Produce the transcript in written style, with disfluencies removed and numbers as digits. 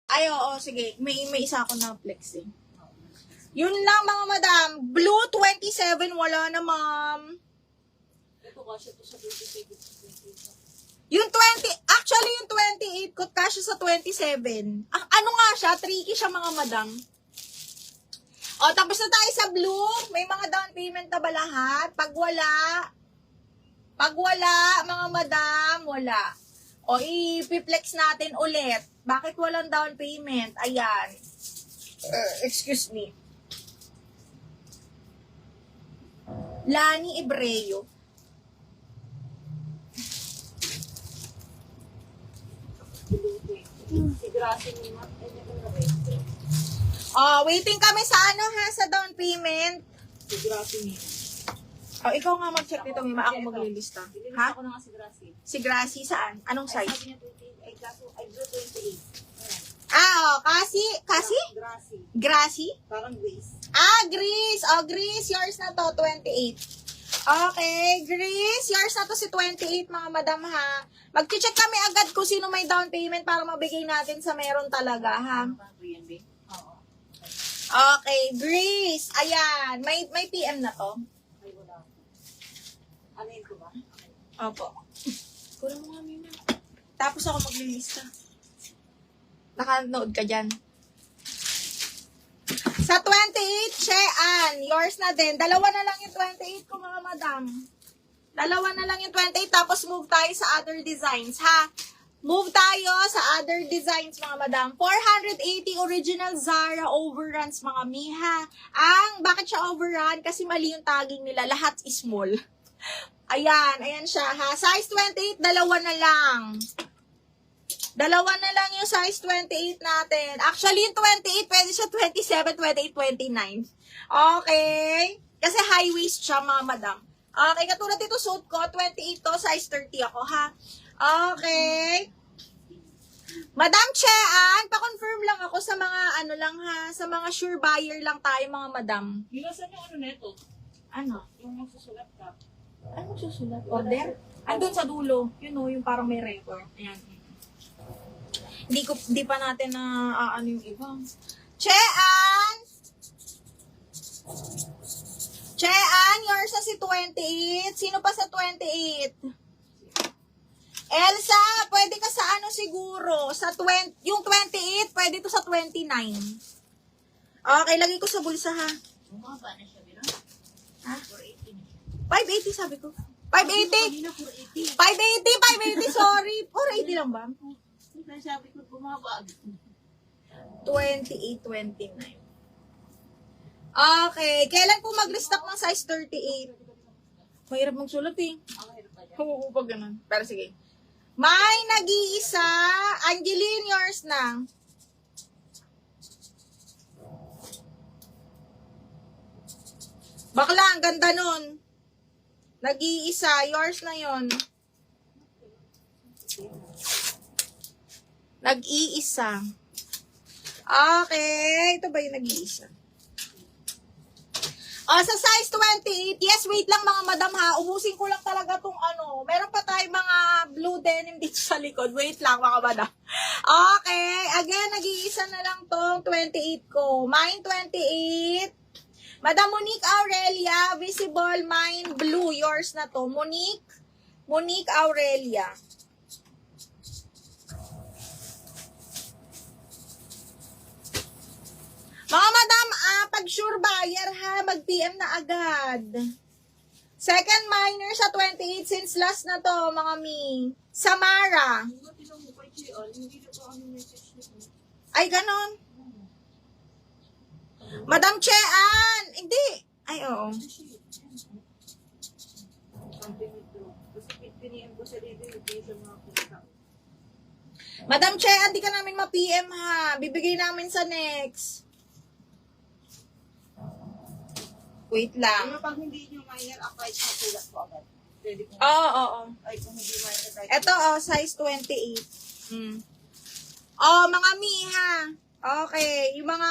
Ay, oo, sige. May isa ako na flex eh. Yun lang mga madam. Blue 27, wala na ma'am. Ito kasi ito sa 27. Yung 20, actually yung 28 ko kasya sa 27. Ano nga siya? Tricky siya mga madam. O, tapos na tayo sa blue. May mga down payment na ba lahat? Pag wala, mga madam, wala. O, i-flex natin ulit. Bakit walang down payment? Ayan. Excuse me. Lani Ebreo. Si Gracie ni Matt, ay ito na resto. Waiting kami sa ano ha, sa down payment. Si Gracie ni Matt. Ikaw nga mag-check dito, Mima. Ako maglilista. Ililista Ha? ko na nga si Gracie. Si Gracie, saan? Anong Ay, size? sabi niya 28, ay kaso, ay blue 28. Kasi? Gracie. Gracie? Parang Grace. Greece. Greece. Yours na to, 28. Okay, Greece. Yours na to si 28, mga madam, ha? Mag-check kami agad kung sino may down payment para mabigay natin sa meron talaga, ha? Parang PNB. Oo. Okay, Greece. Ayan. May PM na to. Ay, wala. Ano yun ko ba? Opo. Kulang mo nga, Mima. Tapos ako maglilista. Nakanood ka dyan. Sa 28, Chean. Yours na din. Dalawa na lang yung 28 ko, mga madam. Dalawa na lang yung 28. Tapos move tayo sa other designs, ha? Move tayo sa other designs, mga madam. 480 original Zara overruns, mga miha. Bakit siya overrun? Kasi mali yung tagging nila. Lahat is small. Ayan siya, ha? Size 28, dalawa na lang. Dalawa na lang yung size 28 natin. Actually, yung 28, pwede siya 27, 28, 29. Okay? Kasi high waist siya, mga madam. Okay, katulad dito suit ko, 28 to, size 30 ako, ha? Okay. Madam Chean, pa-confirm lang ako sa mga ano lang, ha? Sa mga sure buyer lang tayo, mga madam. Saan yung ano neto? Ano? Yung magsusulat ka. Ano susulat? Order? Andun sa dulo. Yun o, yung parang may record. Ayan. Hindi pa natin na ano yung iba. Chean! Chean, yours na si 28. Sino pa sa 28? Elsa, pwede ka sa ano siguro? Sa 20, yung 28, pwede to sa 29. Okay, lagay ko sa bulsa, ha? Bumaba na siya, biro? Ha? 480 na siya. 580 sabi ko. 580! Kanina 480. 580, sorry. 480 lang ba? Sabi ko, bumaba. 28, 29. Okay. Kailan po mag-restock ng size 38? Mahirap magsulat eh. Ang hirap ba yan? Oo, pag ganun. Pero sige. May nag-iisa. Angeline, yours na. Bakla, ang ganda nun. Nag-iisa. Yours na yon. Nag-iisa. Okay. Ito ba yung nag-iisa? Sa size 28, yes, wait lang mga madam ha. Ubusin ko lang talaga tong ano. Meron pa tayong mga blue denim dito sa likod. Wait lang mga madam. Okay. Again, nag-iisa na lang tong 28 ko. Mine 28. Madam Monique Aurelia, visible mine blue. Yours na to. Monique Aurelia. Mga madam, pag sure buyer ha, mag-PM na agad. Second minor sa 28 since last na to, mga mi. Samara. Ay, ganon. Madam Chean. Hindi. Ay, oo. Madam Chean, di ka namin ma-PM ha. Bibigay namin sa next. Wait lang. Pag hindi nyo minor, apply sa sulat ko agad. Pwede ko. Oo. Ay, kung hindi minor, kahit Ito, size 28. Mga mi, ha. Okay, yung mga,